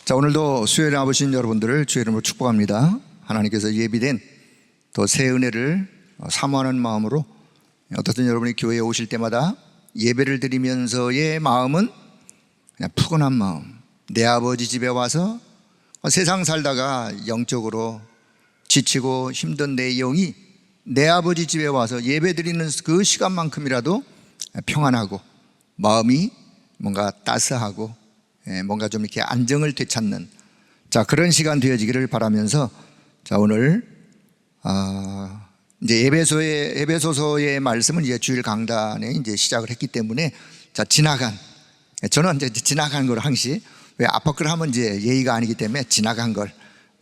자, 오늘도 수요일에 나오신 여러분들을 주의 이름으로 축복합니다. 하나님께서 예비된 또 새 은혜를 사모하는 마음으로 어떻든 여러분이 교회에 오실 때마다 예배를 드리면서의 마음은 그냥 푸근한 마음, 내 아버지 집에 와서 세상 살다가 영적으로 지치고 힘든 내 영이 내 아버지 집에 와서 예배 드리는 그 시간만큼이라도 평안하고 마음이 뭔가 따스하고 뭔가 좀 이렇게 안정을 되찾는 그런 시간 되어지기를 바라면서 오늘 이제 에베소서의 말씀은 이제 주일 강단에 이제 시작을 했기 때문에 저는 이제 지나간 걸 항시 왜 앞바꾸를 하면 이제 예의가 아니기 때문에 지나간 걸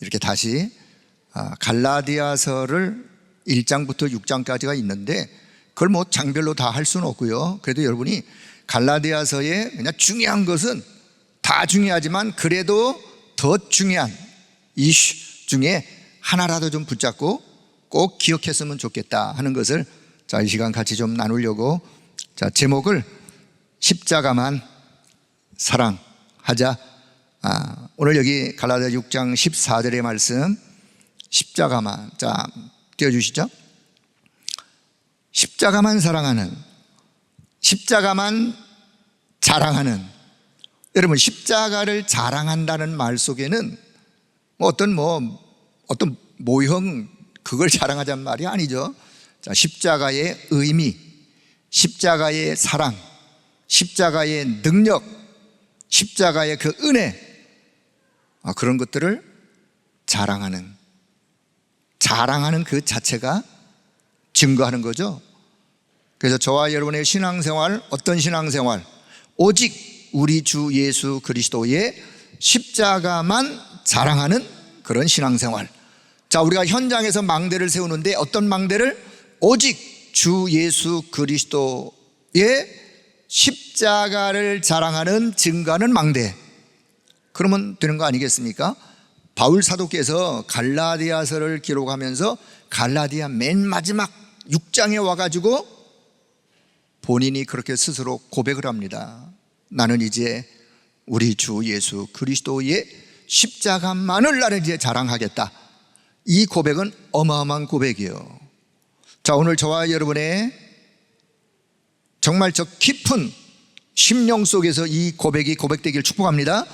이렇게 다시 갈라디아서를 1장부터 6장까지가 있는데 그걸 뭐 장별로 다 할 수는 없고요. 그래도 여러분이 갈라디아서의 그냥 중요한 것은 다 중요하지만 그래도 더 중요한 이슈 중에 하나라도 좀 붙잡고 꼭 기억했으면 좋겠다 하는 것을 이 시간 같이 좀 나누려고 제목을 십자가만 사랑하자. 오늘 여기 갈라디아 6장 14절의 말씀 십자가만 띄워주시죠. 십자가만 사랑하는, 십자가만 자랑하는. 여러분, 십자가를 자랑한다는 말 속에는 어떤 모형 그걸 자랑하자는 말이 아니죠. 십자가의 의미, 십자가의 사랑, 십자가의 능력, 십자가의 그 은혜, 그런 것들을 자랑하는 그 자체가 증거하는 거죠. 그래서 저와 여러분의 신앙생활, 어떤 신앙생활? 오직 우리 주 예수 그리스도의 십자가만 자랑하는 그런 신앙생활. 우리가 현장에서 망대를 세우는데 어떤 망대를? 오직 주 예수 그리스도의 십자가를 자랑하는 증거하는 망대. 그러면 되는 거 아니겠습니까? 바울 사도께서 갈라디아서를 기록하면서 갈라디아 맨 마지막 6장에 와가지고 본인이 그렇게 스스로 고백을 합니다. 나는 이제 우리 주 예수 그리스도의 십자가만을 나는 이제 자랑하겠다. 이 고백은 어마어마한 고백이에요. 오늘 저와 여러분의 정말 저 깊은 심령 속에서 이 고백이 고백되길 축복합니다.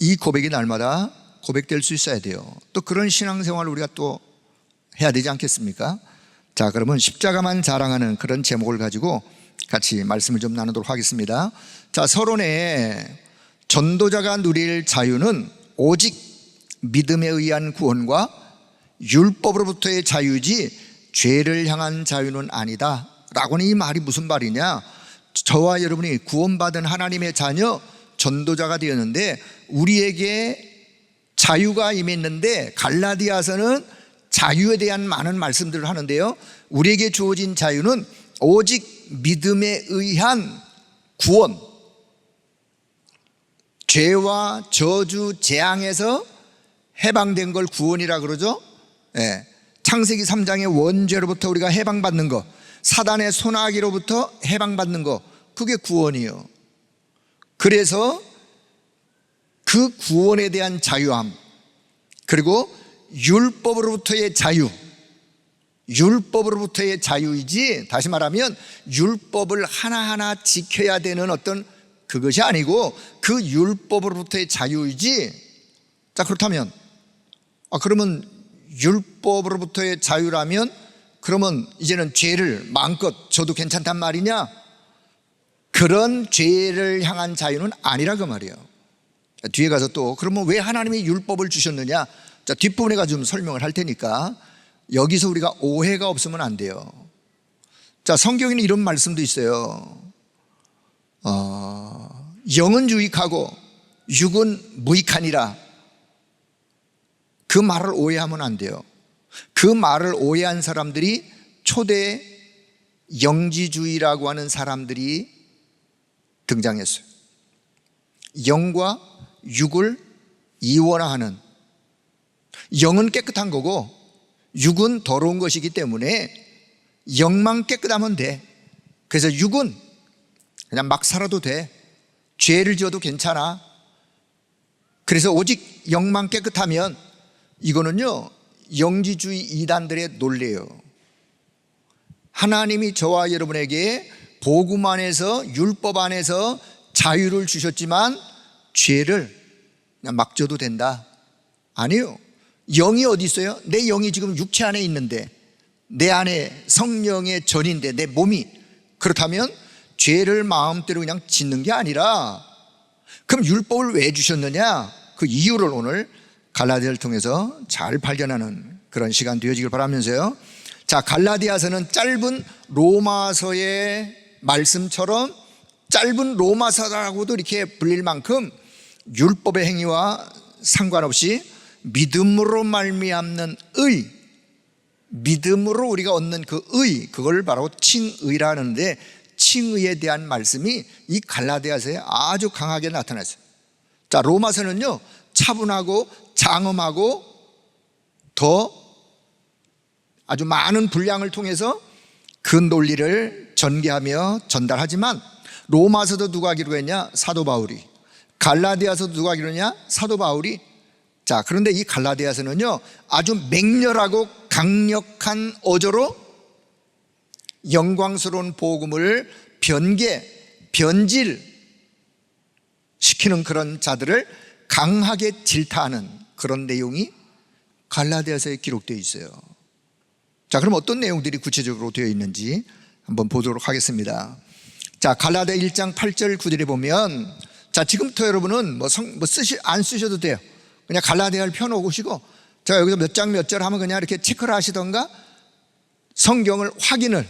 이 고백이 날마다 고백될 수 있어야 돼요. 또 그런 신앙생활을 우리가 또 해야 되지 않겠습니까? 그러면 십자가만 자랑하는 그런 제목을 가지고 같이 말씀을 좀 나누도록 하겠습니다. 서론에 전도자가 누릴 자유는 오직 믿음에 의한 구원과 율법으로부터의 자유지 죄를 향한 자유는 아니다 라고는 이 말이 무슨 말이냐? 저와 여러분이 구원받은 하나님의 자녀 전도자가 되었는데 우리에게 자유가 임했는데 갈라디아서는 자유에 대한 많은 말씀들을 하는데요, 우리에게 주어진 자유는 오직 믿음에 의한 구원, 죄와 저주 재앙에서 해방된 걸 구원이라 그러죠. 창세기 3장의 원죄로부터 우리가 해방받는 거, 사단의 손아귀로부터 해방받는 거, 그게 구원이에요. 그래서 그 구원에 대한 자유함, 그리고 율법으로부터의 자유, 율법으로부터의 자유이지, 다시 말하면 율법을 하나하나 지켜야 되는 어떤 그것이 아니고 그 율법으로부터의 자유이지. 그렇다면 그러면 율법으로부터의 자유라면 그러면 이제는 죄를 마음껏 져도 괜찮단 말이냐? 그런 죄를 향한 자유는 아니라 그 말이에요. 뒤에 가서 또 그러면 왜 하나님이 율법을 주셨느냐? 뒷부분에 가서 좀 설명을 할 테니까 여기서 우리가 오해가 없으면 안 돼요. 성경에는 이런 말씀도 있어요. 영은 유익하고 육은 무익하니라. 그 말을 오해하면 안 돼요. 그 말을 오해한 사람들이 초대 영지주의라고 하는 사람들이 등장했어요. 영과 육을 이원화하는, 영은 깨끗한 거고 육은 더러운 것이기 때문에 영만 깨끗하면 돼. 그래서 육은 그냥 막 살아도 돼. 죄를 지어도 괜찮아. 그래서 오직 영만 깨끗하면, 이거는요 영지주의 이단들의 논리예요. 하나님이 저와 여러분에게 복음 안에서, 율법 안에서 자유를 주셨지만 죄를 그냥 막 져도 된다? 아니요. 영이 어디 있어요? 내 영이 지금 육체 안에 있는데, 내 안에 성령의 전인데, 내 몸이, 그렇다면 죄를 마음대로 그냥 짓는 게 아니라, 그럼 율법을 왜 주셨느냐? 그 이유를 오늘 갈라디아를 통해서 잘 발견하는 그런 시간 되어지길 바라면서요. 자, 갈라디아서는 짧은 로마서의 말씀처럼 짧은 로마서라고도 이렇게 불릴 만큼 율법의 행위와 상관없이 믿음으로 말미암는 의, 믿음으로 우리가 얻는 그 의, 그걸 바로 칭의라는데, 칭의에 대한 말씀이 이 갈라디아서에 아주 강하게 나타났어요. 자, 로마서는요 차분하고 장엄하고 더 아주 많은 분량을 통해서 그 논리를 전개하며 전달하지만, 로마서도 누가 하기로 했냐? 사도 바울이. 갈라디아서도 누가 하기로 했냐? 사도 바울이. 자, 그런데 이 갈라디아서는요 아주 맹렬하고 강력한 어조로 영광스러운 복음을 변질시키는 그런 자들을 강하게 질타하는 그런 내용이 갈라디아서에 기록되어 있어요. 자, 그럼 어떤 내용들이 구체적으로 되어 있는지 한번 보도록 하겠습니다. 자, 갈라디아 1장 8절 9절에 보면, 자, 지금부터 여러분은 안 쓰셔도 돼요. 그냥 갈라디아를 펴놓으시고, 제가 여기서 몇 장 몇 절 하면 그냥 이렇게 체크를 하시던가 성경을 확인을.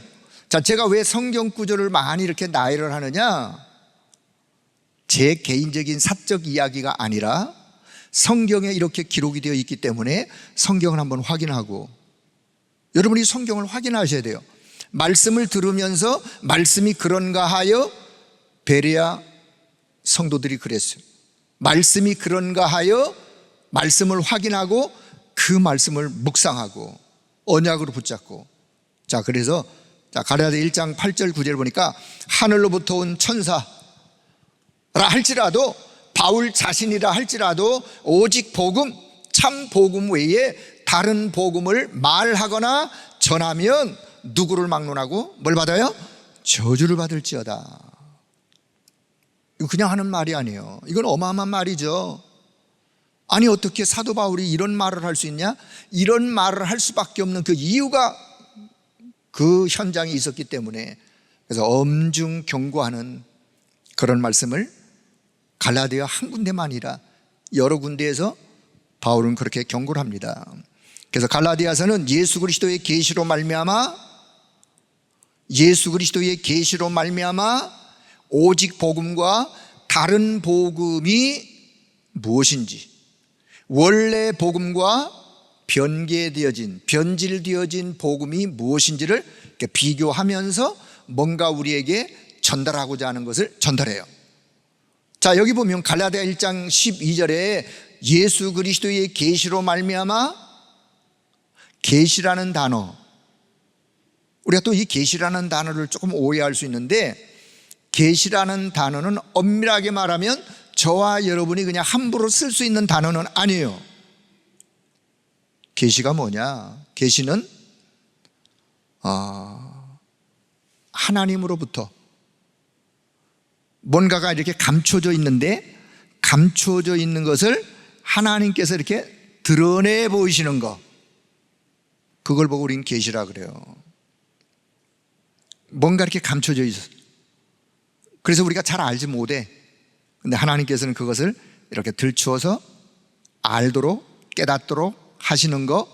자, 제가 왜 성경 구절을 많이 이렇게 나열을 하느냐? 제 개인적인 사적 이야기가 아니라 성경에 이렇게 기록이 되어 있기 때문에 성경을 한번 확인하고, 여러분이 성경을 확인하셔야 돼요. 말씀을 들으면서 말씀이 그런가 하여, 베레아 성도들이 그랬어요. 말씀이 그런가 하여 말씀을 확인하고 그 말씀을 묵상하고 언약으로 붙잡고. 자, 그래서 갈라디아 1장 8절 9절 보니까, 하늘로부터 온 천사라 할지라도, 바울 자신이라 할지라도 오직 복음, 참 복음 외에 다른 복음을 말하거나 전하면 누구를 막론하고 뭘 받아요? 저주를 받을지어다. 이거 그냥 하는 말이 아니에요. 이건 어마어마한 말이죠. 아니, 어떻게 사도 바울이 이런 말을 할 수 있냐? 이런 말을 할 수밖에 없는 그 이유가 그 현장에 있었기 때문에, 그래서 엄중 경고하는 그런 말씀을 갈라디아 한 군데만 아니라 여러 군데에서 바울은 그렇게 경고를 합니다. 그래서 갈라디아서는 예수 그리스도의 계시로 말미암아 오직 복음과 다른 복음이 무엇인지, 원래 복음과 변질되어진 복음이 무엇인지를 이렇게 비교하면서 뭔가 우리에게 전달하고자 하는 것을 전달해요. 자, 여기 보면 갈라디아 1장 12절에 예수 그리스도의 계시로 말미암아, 계시라는 단어, 우리가 또 이 계시라는 단어를 조금 오해할 수 있는데, 계시라는 단어는 엄밀하게 말하면 저와 여러분이 그냥 함부로 쓸 수 있는 단어는 아니에요. 계시가 뭐냐? 계시는 하나님으로부터 뭔가가 이렇게 감춰져 있는데, 감춰져 있는 것을 하나님께서 이렇게 드러내 보이시는 것, 그걸 보고 우리는 계시라 그래요. 뭔가 이렇게 감춰져 있어. 그래서 우리가 잘 알지 못해. 근데 하나님께서는 그것을 이렇게 들추어서 알도록, 깨닫도록 하시는 거.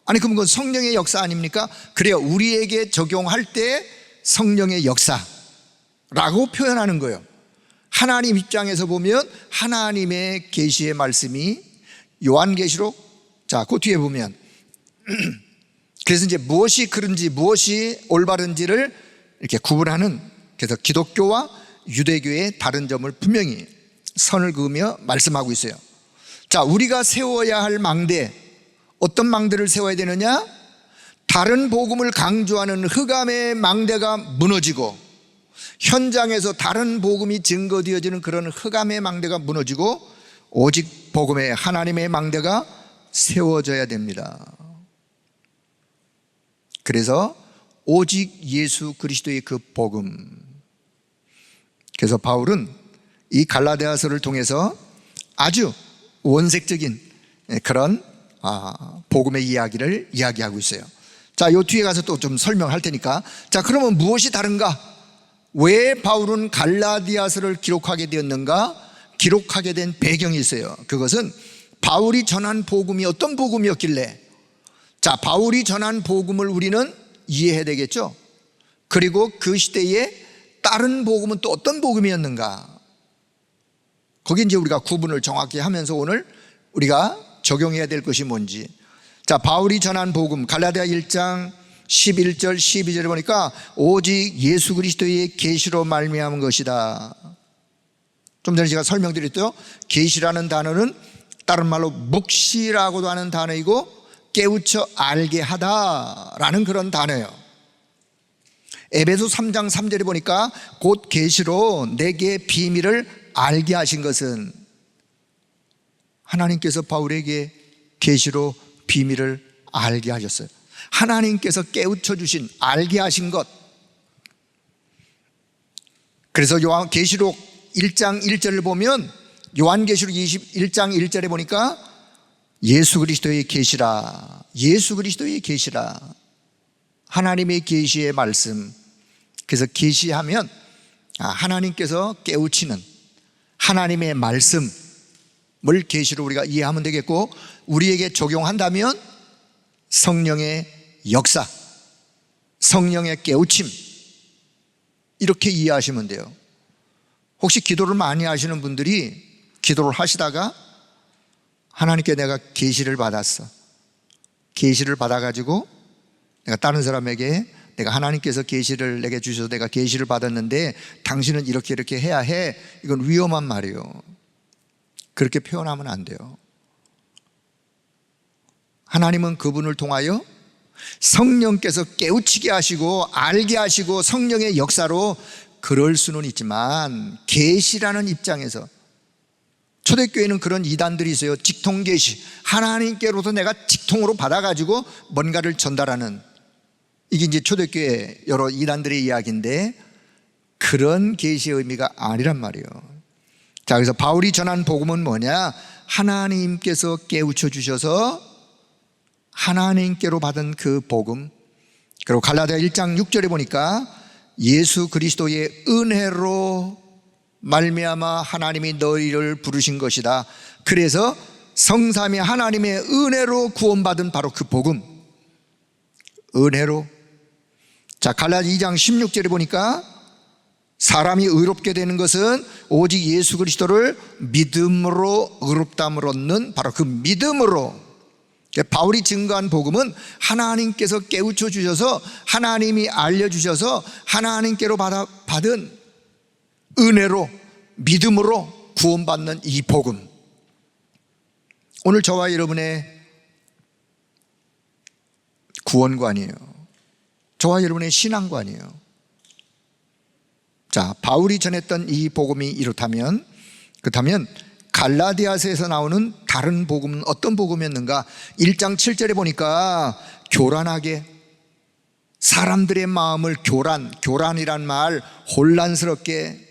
아니, 그럼 그건 성령의 역사 아닙니까? 그래요, 우리에게 적용할 때 성령의 역사라고 표현하는 거예요. 하나님 입장에서 보면 하나님의 계시의 말씀이 요한계시록, 자, 그 뒤에 보면 그래서 이제 무엇이 그런지 무엇이 올바른지를 이렇게 구분하는, 그래서 기독교와 유대교의 다른 점을 분명히 선을 그으며 말씀하고 있어요. 자, 우리가 세워야 할 망대, 어떤 망대를 세워야 되느냐? 다른 복음을 강조하는 흑암의 망대가 무너지고, 현장에서 다른 복음이 증거되어지는 그런 흑암의 망대가 무너지고, 오직 복음에 하나님의 망대가 세워져야 됩니다. 그래서 오직 예수 그리스도의 그 복음, 그래서 바울은 이 갈라디아서를 통해서 아주 원색적인 그런 복음의 이야기를 이야기하고 있어요. 자, 요 뒤에 가서 또 좀 설명할 테니까. 자, 그러면 무엇이 다른가? 왜 바울은 갈라디아서를 기록하게 되었는가? 기록하게 된 배경이 있어요. 그것은 바울이 전한 복음이 어떤 복음이었길래, 자, 바울이 전한 복음을 우리는 이해해야 되겠죠. 그리고 그 시대에 다른 복음은 또 어떤 복음이었는가? 거기 이제 우리가 구분을 정확히 하면서 오늘 우리가 적용해야 될 것이 뭔지. 자, 바울이 전한 복음, 갈라디아 1장 11절 12절에 보니까 오직 예수 그리스도의 계시로 말미암은 것이다. 좀 전에 제가 설명드렸죠. 계시라는 단어는 다른 말로 묵시라고도 하는 단어이고 깨우쳐 알게 하다라는 그런 단어예요. 에베소 3장 3절에 보니까 곧 계시로 내게 비밀을 알게 하신 것은, 하나님께서 바울에게 계시로 비밀을 알게 하셨어요. 하나님께서 깨우쳐 주신, 알게 하신 것. 그래서 계시록 1장 1절을 보면, 요한계시록 21장 1절에 보니까 예수 그리스도의 계시라, 예수 그리스도의 계시라, 하나님의 계시의 말씀. 그래서 계시하면 하나님께서 깨우치는 하나님의 말씀을 계시로 우리가 이해하면 되겠고, 우리에게 적용한다면 성령의 역사, 성령의 깨우침, 이렇게 이해하시면 돼요. 혹시 기도를 많이 하시는 분들이 기도를 하시다가 하나님께 내가 계시를 받았어, 계시를 받아가지고 내가 다른 사람에게 내가 하나님께서 계시를 내게 주셔서 내가 계시를 받았는데 당신은 이렇게 이렇게 해야 해, 이건 위험한 말이에요. 그렇게 표현하면 안 돼요. 하나님은 그분을 통하여 성령께서 깨우치게 하시고 알게 하시고 성령의 역사로 그럴 수는 있지만, 계시라는 입장에서 초대교회는 그런 이단들이 있어요. 직통계시, 하나님께로부터 내가 직통으로 받아가지고 뭔가를 전달하는, 이게 이제 초대교회 여러 이단들의 이야기인데 그런 계시의 의미가 아니란 말이에요. 자, 그래서 바울이 전한 복음은 뭐냐? 하나님께서 깨우쳐 주셔서 하나님께로 받은 그 복음. 그리고 갈라디아 1장 6절에 보니까 예수 그리스도의 은혜로 말미암아 하나님이 너희를 부르신 것이다. 그래서 성삼위 하나님의 은혜로 구원받은 바로 그 복음, 은혜로. 자, 갈라디아 2장 16절에 보니까 사람이 의롭게 되는 것은 오직 예수 그리스도를 믿음으로 의롭다함을 얻는 바로 그 믿음으로. 바울이 증거한 복음은 하나님께서 깨우쳐 주셔서, 하나님이 알려주셔서 하나님께로 받은 은혜로, 믿음으로 구원받는 이 복음. 오늘 저와 여러분의 구원관이에요. 저와 여러분의 신앙관이에요. 자, 바울이 전했던 이 복음이 이렇다면, 그렇다면 갈라디아서에서 나오는 다른 복음은 어떤 복음이었는가? 1장 7절에 보니까 교란하게, 사람들의 마음을 교란이란 말 혼란스럽게,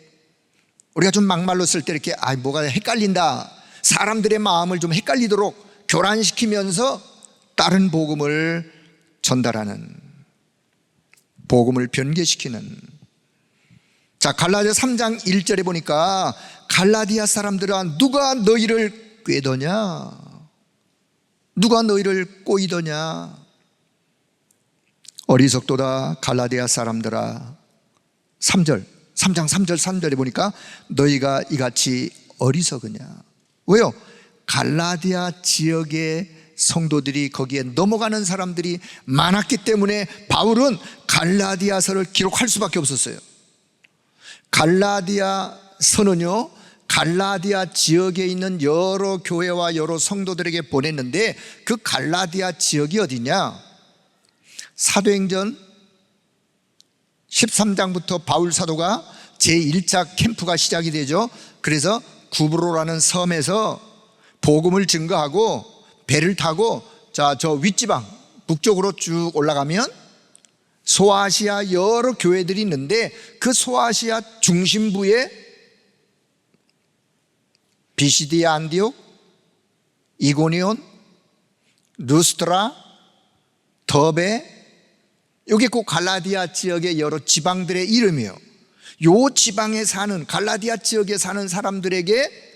우리가 좀 막말로 쓸 때 이렇게 뭐가 헷갈린다, 사람들의 마음을 좀 헷갈리도록 교란시키면서 다른 복음을 전달하는, 복음을 변개시키는. 자, 갈라디아 3장 1절에 보니까 갈라디아 사람들아 누가 너희를 꾀더냐, 누가 너희를 꼬이더냐, 어리석도다 갈라디아 사람들아. 3장 3절 3절에 보니까 너희가 이같이 어리석으냐. 왜요? 갈라디아 지역의 성도들이, 거기에 넘어가는 사람들이 많았기 때문에 바울은 갈라디아서를 기록할 수밖에 없었어요. 갈라디아서는요, 갈라디아 지역에 있는 여러 교회와 여러 성도들에게 보냈는데 그 갈라디아 지역이 어디냐? 사도행전 13장부터 바울 사도가 제1차 캠프가 시작이 되죠. 그래서 구브로라는 섬에서 복음을 증거하고 배를 타고 저 윗지방 북쪽으로 쭉 올라가면 소아시아 여러 교회들이 있는데 그 소아시아 중심부에 비시디아 안디옥, 이고니온, 루스트라, 더베, 여기 꼭 갈라디아 지역의 여러 지방들의 이름이에요. 요 지방에 사는, 갈라디아 지역에 사는 사람들에게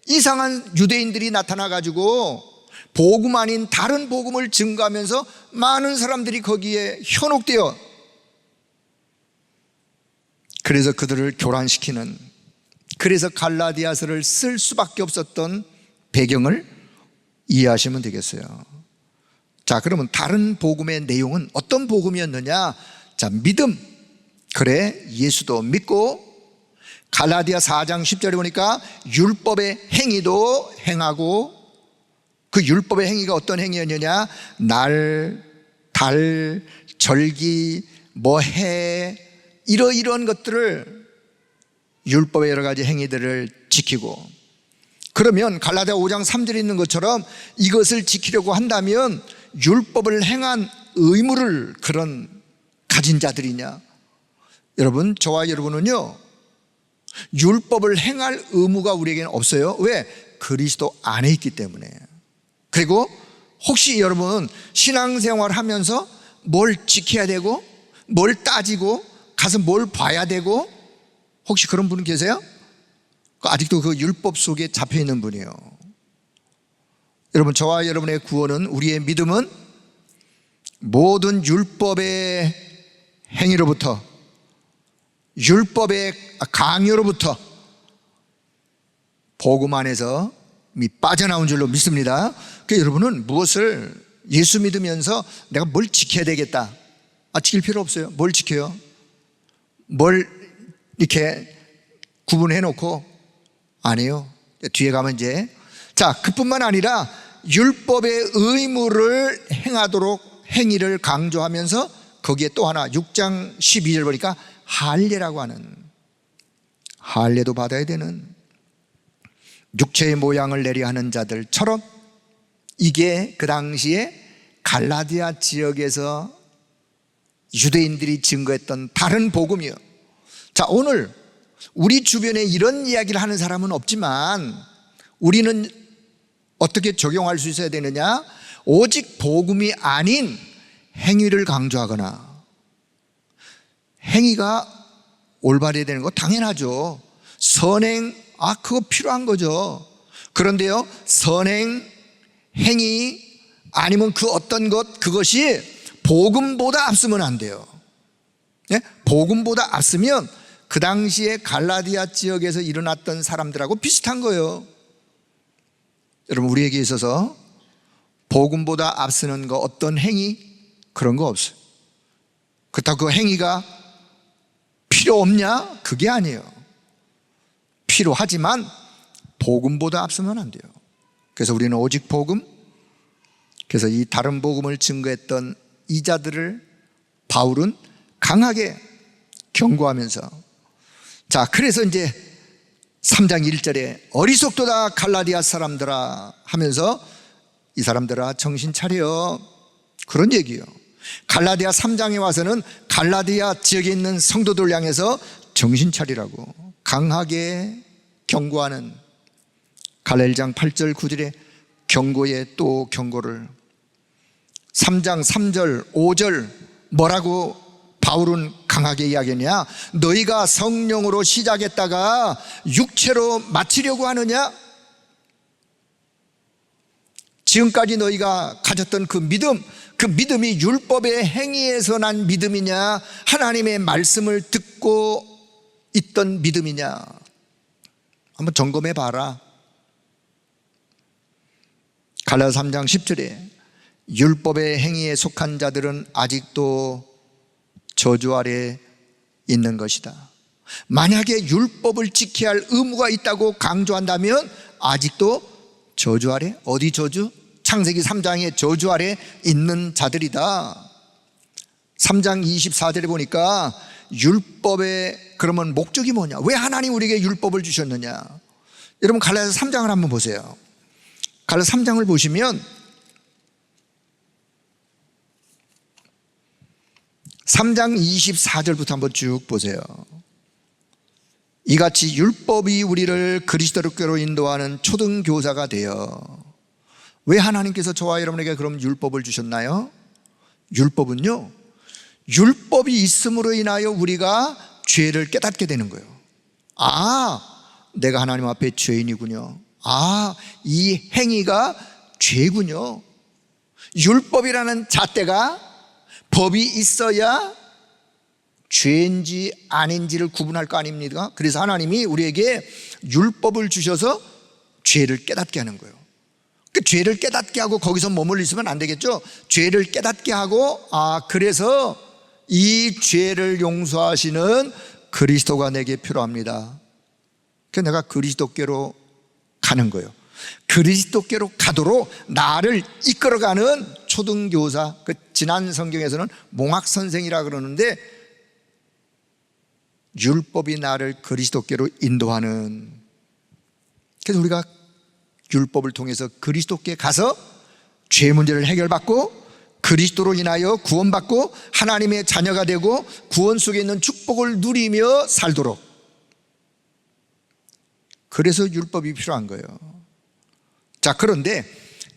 이상한 유대인들이 나타나 가지고 복음 아닌 다른 복음을 증거하면서 많은 사람들이 거기에 현혹되어, 그래서 그들을 교란시키는, 그래서 갈라디아서를 쓸 수밖에 없었던 배경을 이해하시면 되겠어요. 자, 그러면 다른 복음의 내용은 어떤 복음이었느냐? 자, 믿음. 그래, 예수도 믿고, 갈라디아 4장 10절에 보니까 율법의 행위도 행하고, 그 율법의 행위가 어떤 행위였느냐? 날, 달, 절기, 해, 이러이러한 것들을, 율법의 여러 가지 행위들을 지키고, 그러면 갈라디아 5장 3절에 있는 것처럼 이것을 지키려고 한다면 율법을 행한 의무를 그런 가진 자들이냐? 여러분, 저와 여러분은요, 율법을 행할 의무가 우리에게는 없어요. 왜? 그리스도 안에 있기 때문에. 그리고 혹시 여러분 신앙생활 하면서 뭘 지켜야 되고 뭘 따지고 가서 뭘 봐야 되고, 혹시 그런 분 계세요? 아직도 그 율법 속에 잡혀 있는 분이에요. 여러분, 저와 여러분의 구원은, 우리의 믿음은 모든 율법의 행위로부터, 율법의 강요로부터 복음 안에서 빠져나온 줄로 믿습니다. 그러니까 여러분은 무엇을, 예수 믿으면서 내가 뭘 지켜야 되겠다, 지킬 필요 없어요. 뭘 지켜요? 뭘 이렇게 구분해 놓고, 아니에요. 뒤에 가면 이제, 자, 그뿐만 아니라 율법의 의무를 행하도록 행위를 강조하면서 거기에 또 하나 6장 12절 보니까 할례라고 하는, 할례도 받아야 되는, 육체의 모양을 내려 하는 자들처럼, 이게 그 당시에 갈라디아 지역에서 유대인들이 증거했던 다른 복음이요. 자, 오늘 우리 주변에 이런 이야기를 하는 사람은 없지만 우리는 어떻게 적용할 수 있어야 되느냐? 오직 복음이 아닌 행위를 강조하거나, 행위가 올바르게 되는 거 당연하죠. 선행, 그거 필요한 거죠. 그런데요, 선행, 행위 아니면 그 어떤 것, 그것이 복음보다 앞서면 안 돼요. 예? 복음보다 앞서면 그 당시에 갈라디아 지역에서 일어났던 사람들하고 비슷한 거예요. 여러분, 우리에게 있어서 복음보다 앞서는 거, 어떤 행위, 그런 거 없어요. 그렇다고 그 행위가 필요 없냐? 그게 아니에요. 필요하지만 복음보다 앞서면 안 돼요. 그래서 우리는 오직 복음, 그래서 이 다른 복음을 증거했던 이 자들을 바울은 강하게 경고하면서, 자, 그래서 이제 3장 1절에 어리석도다 갈라디아 사람들아 하면서, 이 사람들아 정신 차려, 그런 얘기예요. 갈라디아 3장에 와서는 갈라디아 지역에 있는 성도들 향해서 정신 차리라고 강하게 경고하는, 갈라디아 1장 8절 9절에 경고에 또 경고를, 3장 3절 5절 뭐라고 바울은 강하게 이야기하냐? 너희가 성령으로 시작했다가 육체로 마치려고 하느냐? 지금까지 너희가 가졌던 그 믿음, 그 믿음이 율법의 행위에서 난 믿음이냐, 하나님의 말씀을 듣고 있던 믿음이냐, 한번 점검해 봐라. 갈라디아 3장 10절에 율법의 행위에 속한 자들은 아직도 저주 아래 있는 것이다. 만약에 율법을 지켜야 할 의무가 있다고 강조한다면 아직도 저주 아래, 어디 저주? 창세기 3장의 저주 아래 있는 자들이다. 3장 24절에 보니까 율법의 그러면 목적이 뭐냐? 왜 하나님 우리에게 율법을 주셨느냐? 여러분, 갈라디아 3장을 한번 보세요. 갈라디아 3장을 보시면 3장 24절부터 한번 쭉 보세요. 이같이 율법이 우리를 그리스도께로 인도하는 초등교사가 되어. 왜 하나님께서 저와 여러분에게 그럼 율법을 주셨나요? 율법은요, 율법이 있음으로 인하여 우리가 죄를 깨닫게 되는 거예요. 내가 하나님 앞에 죄인이군요. 이 행위가 죄군요. 율법이라는 잣대가, 법이 있어야 죄인지 아닌지를 구분할 거 아닙니까? 그래서 하나님이 우리에게 율법을 주셔서 죄를 깨닫게 하는 거예요. 그 죄를 깨닫게 하고 거기서 머물러 있으면 안 되겠죠. 죄를 깨닫게 하고 그래서 이 죄를 용서하시는 그리스도가 내게 필요합니다. 그래서 내가 그리스도께로 가는 거예요. 그리스도께로 가도록 나를 이끌어가는 초등교사, 그 지난 성경에서는 몽학선생이라 그러는데, 율법이 나를 그리스도께로 인도하는. 그래서 우리가 율법을 통해서 그리스도께 가서 죄 문제를 해결받고 그리스도로 인하여 구원받고 하나님의 자녀가 되고 구원 속에 있는 축복을 누리며 살도록. 그래서 율법이 필요한 거예요. 자, 그런데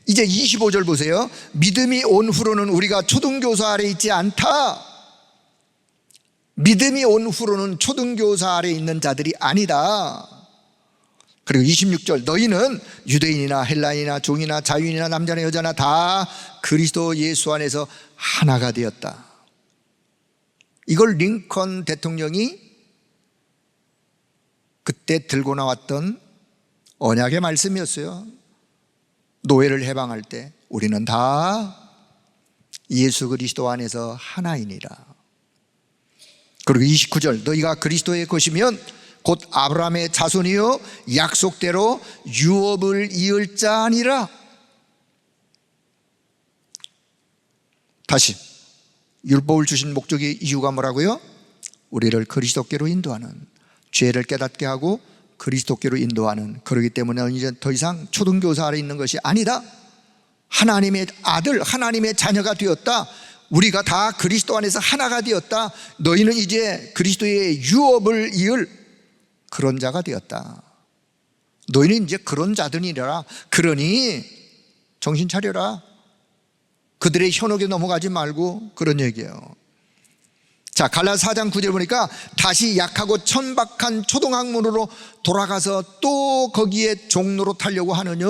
이제 25절 보세요. 믿음이 온 후로는 우리가 초등교사 아래 있지 않다. 믿음이 온 후로는 초등교사 아래 있는 자들이 아니다. 그리고 26절, 너희는 유대인이나 헬라인이나 종이나 자유인이나 남자나 여자나 다 그리스도 예수 안에서 하나가 되었다. 이걸 링컨 대통령이 그때 들고 나왔던 언약의 말씀이었어요. 노예를 해방할 때 우리는 다 예수 그리스도 안에서 하나이니라. 그리고 29절, 너희가 그리스도의 것이면 곧 아브라함의 자손이요 약속대로 유업을 이을 자 아니라. 다시, 율법을 주신 목적의 이유가 뭐라고요? 우리를 그리스도께로 인도하는, 죄를 깨닫게 하고 그리스도께로 인도하는. 그렇기 때문에 이제 더 이상 초등교사 아래 있는 것이 아니다. 하나님의 아들, 하나님의 자녀가 되었다. 우리가 다 그리스도 안에서 하나가 되었다. 너희는 이제 그리스도의 유업을 이을 그런 자가 되었다. 너희는 이제 그런 자들이라. 그러니 정신 차려라. 그들의 현혹에 넘어가지 말고, 그런 얘기예요. 자, 갈라디아 4장 9절 보니까 다시 약하고 천박한 초등학문으로 돌아가서 또 거기에 종로로 타려고 하느냐.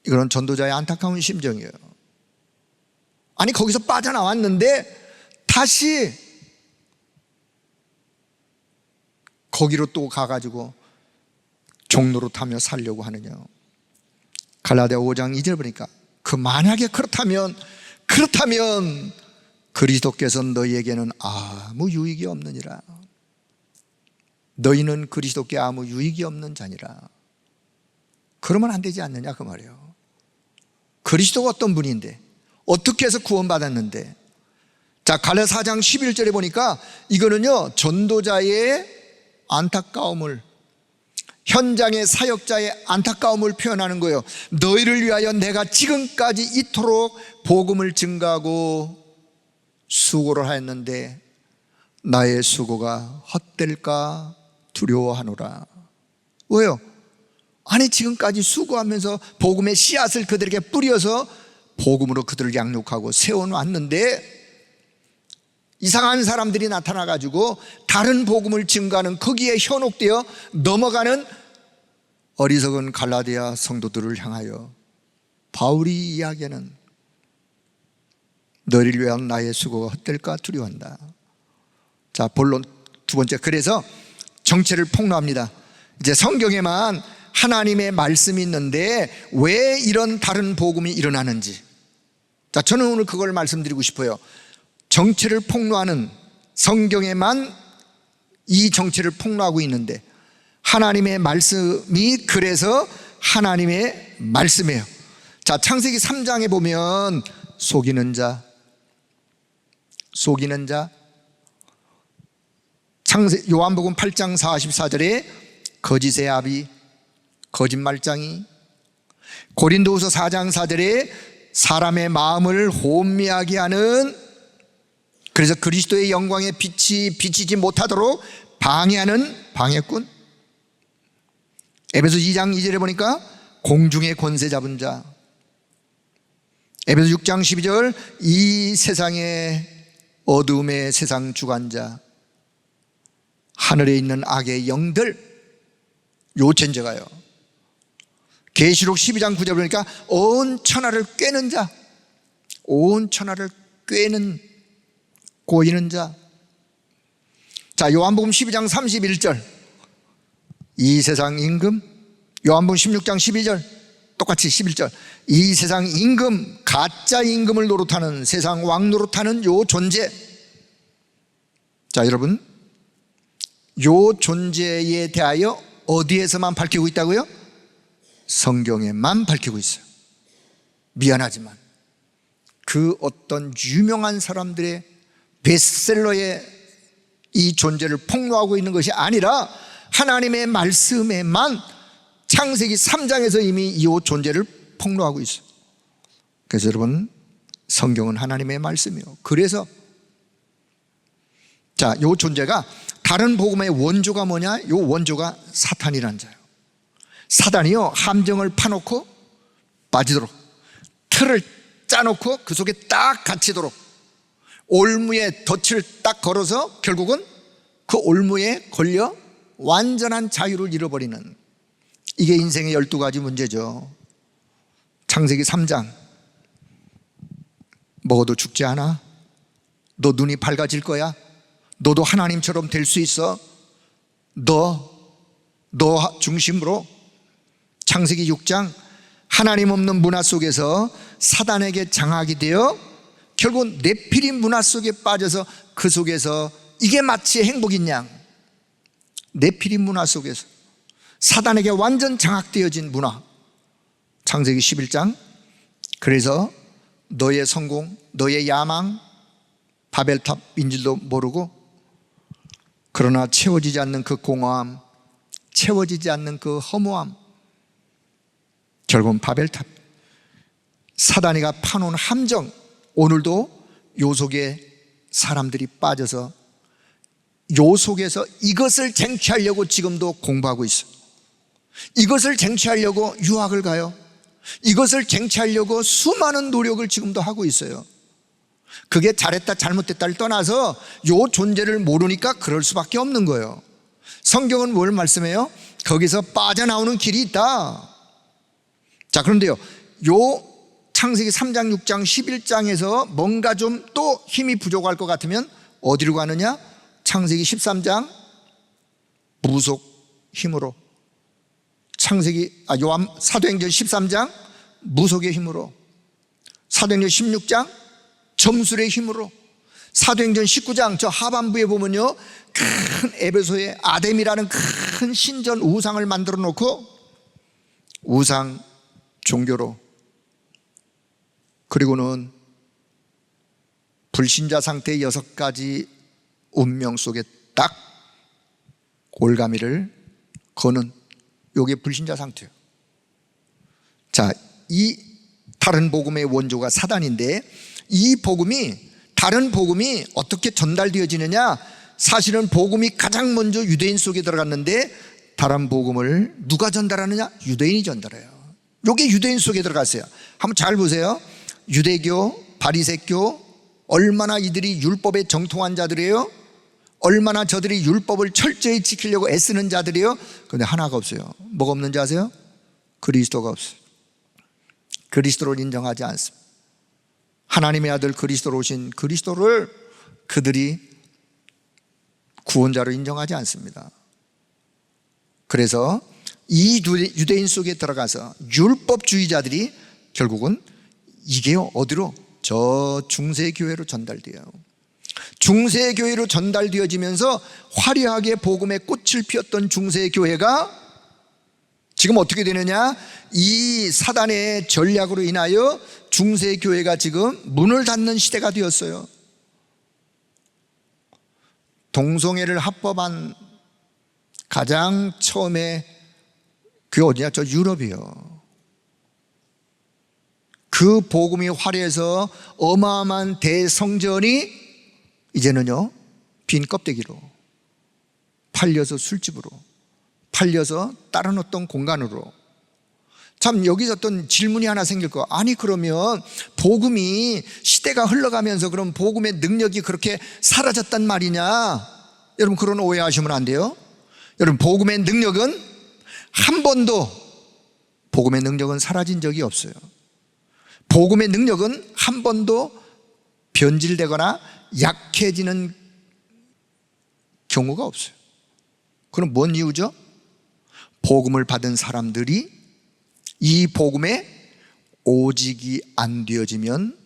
이거는 전도자의 안타까운 심정이에요. 아니, 거기서 빠져나왔는데 다시 거기로 또 가가지고 종로로 타며 살려고 하느냐. 갈라디아 5장 2절 보니까 만약에 그렇다면 그리스도께서 너희에게는 아무 유익이 없느니라. 너희는 그리스도께 아무 유익이 없는 자니라. 그러면 안 되지 않느냐 그 말이에요. 그리스도가 어떤 분인데, 어떻게 해서 구원받았는데. 자, 갈라디아 4장 11절에 보니까 이거는요 전도자의 안타까움을, 현장의 사역자의 안타까움을 표현하는 거예요. 너희를 위하여 내가 지금까지 이토록 복음을 증가하고 수고를 하였는데 나의 수고가 헛될까 두려워하노라. 왜요? 아니, 지금까지 수고하면서 복음의 씨앗을 그들에게 뿌려서 복음으로 그들을 양육하고 세워놨는데 이상한 사람들이 나타나가지고 다른 복음을 증거하는, 거기에 현혹되어 넘어가는 어리석은 갈라디아 성도들을 향하여 바울이 이야기하는, 너희를 위한 나의 수고가 헛될까 두려워한다. 자, 본론 두 번째, 그래서 정체를 폭로합니다. 이제 성경에만 하나님의 말씀이 있는데 왜 이런 다른 복음이 일어나는지. 자, 저는 오늘 그걸 말씀드리고 싶어요. 정체를 폭로하는, 성경에만 이 정체를 폭로하고 있는데 하나님의 말씀이 그래서 하나님의 말씀이에요. 자, 창세기 3장에 보면 속이는 자, 요한복음 8장 44절에 거짓의 아비, 거짓말장이, 고린도후서 4장 4절에 사람의 마음을 혼미하게 하는, 그래서 그리스도의 영광의 빛이 비치지 못하도록 방해하는 방해꾼. 에베소 2장 2절에 보니까 공중의 권세 잡은 자. 에베소 6장 12절 이 세상의 어둠의 세상 주관자, 하늘에 있는 악의 영들, 요 존재가요. 계시록 12장 9절 보니까 온 천하를 꿰는 자, 온 천하를 꿰는 고이는 자. 자, 요한복음 12장 31절 이 세상 임금, 요한복음 16장 12절 똑같이 11절 이 세상 임금, 가짜 임금을 노릇하는, 세상 왕 노릇하는 요 존재. 자, 여러분, 요 존재에 대하여 어디에서만 밝히고 있다고요? 성경에만 밝히고 있어요. 미안하지만 그 어떤 유명한 사람들의 베스트셀러에 이 존재를 폭로하고 있는 것이 아니라 하나님의 말씀에만 창세기 3장에서 이미 이 존재를 폭로하고 있어요. 그래서 여러분, 성경은 하나님의 말씀이요. 그래서 자, 이 존재가, 다른 복음의 원조가 뭐냐? 이 원조가 사탄이라는 자예요. 사단이요, 함정을 파놓고 빠지도록, 틀을 짜놓고 그 속에 딱 갇히도록, 올무에 덫을 딱 걸어서 결국은 그 올무에 걸려 완전한 자유를 잃어버리는, 이게 인생의 12가지 문제죠. 창세기 3장, 먹어도 죽지 않아? 너 눈이 밝아질 거야? 너도 하나님처럼 될 수 있어? 너 중심으로. 창세기 6장, 하나님 없는 문화 속에서 사단에게 장악이 되어 결국 네피림 문화 속에 빠져서 그 속에서, 이게 마치 행복인 양, 네피림 문화 속에서 사단에게 완전 장악되어진 문화. 창세기 11장, 그래서 너의 성공, 너의 야망, 바벨탑인 줄도 모르고, 그러나 채워지지 않는 그 공허함, 채워지지 않는 그 허무함, 결국은 바벨탑, 사단이가 파놓은 함정. 오늘도 요 속에 사람들이 빠져서 요 속에서 이것을 쟁취하려고 지금도 공부하고 있어요. 이것을 쟁취하려고 유학을 가요. 이것을 쟁취하려고 수많은 노력을 지금도 하고 있어요. 그게 잘했다 잘못됐다를 떠나서 요 존재를 모르니까 그럴 수밖에 없는 거예요. 성경은 뭘 말씀해요? 거기서 빠져나오는 길이 있다. 자, 그런데요, 요 창세기 3장, 6장, 11장에서 뭔가 좀 또 힘이 부족할 것 같으면 어디로 가느냐? 창세기 13장, 무속 힘으로. 사도행전 13장, 무속의 힘으로. 사도행전 16장, 점술의 힘으로. 사도행전 19장 저 하반부에 보면요, 큰 에베소에 아뎀이라는 큰 신전 우상을 만들어 놓고 우상 종교로, 그리고는 불신자 상태의 6가지 운명 속에 딱 올가미를 거는, 요게 불신자 상태예요. 자, 이 다른 복음의 원조가 사단인데, 이 복음이, 다른 복음이 어떻게 전달되어지느냐? 사실은 복음이 가장 먼저 유대인 속에 들어갔는데 다른 복음을 누가 전달하느냐? 유대인이 전달해요. 요게 유대인 속에 들어갔어요. 한번 잘 보세요. 유대교, 바리새교, 얼마나 이들이 율법에 정통한 자들이에요. 얼마나 저들이 율법을 철저히 지키려고 애쓰는 자들이에요. 그런데 하나가 없어요. 뭐가 없는지 아세요? 그리스도가 없어요. 그리스도를 인정하지 않습니다. 하나님의 아들 그리스도로 오신 그리스도를 그들이 구원자로 인정하지 않습니다. 그래서 이 유대인 속에 들어가서 율법주의자들이 결국은 이게 어디로? 저 중세교회로 전달돼요. 중세교회로 전달되어지면서 화려하게 복음의 꽃을 피웠던 중세교회가 지금 어떻게 되느냐? 이 사단의 전략으로 인하여 중세교회가 지금 문을 닫는 시대가 되었어요. 동성애를 합법한 가장 처음에 그게 어디냐? 저 유럽이요. 그 복음이 화려해서 어마어마한 대성전이 이제는요 빈 껍데기로, 팔려서 술집으로, 팔려서 다른 어떤 공간으로. 참 여기서 어떤 질문이 하나 생길 거. 아니 그러면 복음이 시대가 흘러가면서 그럼 복음의 능력이 그렇게 사라졌단 말이냐? 여러분 그런 오해하시면 안 돼요. 여러분 복음의 능력은 한 번도, 복음의 능력은 사라진 적이 없어요. 복음의 능력은 한 번도 변질되거나 약해지는 경우가 없어요. 그럼 뭔 이유죠? 복음을 받은 사람들이 이 복음에 오직이 안 되어지면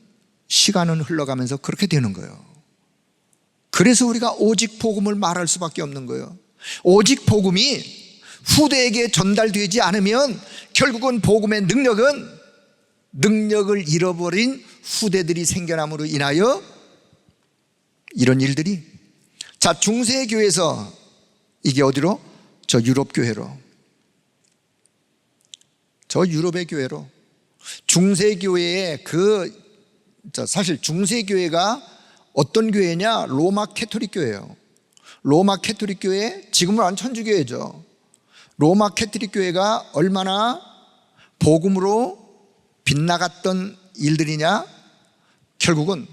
시간은 흘러가면서 그렇게 되는 거예요. 그래서 우리가 오직 복음을 말할 수밖에 없는 거예요. 오직 복음이 후대에게 전달되지 않으면 결국은 복음의 능력을 잃어버린 후대들이 생겨남으로 인하여 이런 일들이. 자, 중세교회에서 이게 어디로? 저 유럽 교회로, 저 유럽의 교회로. 중세교회의 사실 중세교회가 어떤 교회냐? 로마 캐토릭 교회예요. 로마 캐토릭 교회, 지금은 완전 천주교회죠. 로마 캐토릭 교회가 얼마나 복음으로 빗나갔던 일들이냐? 결국은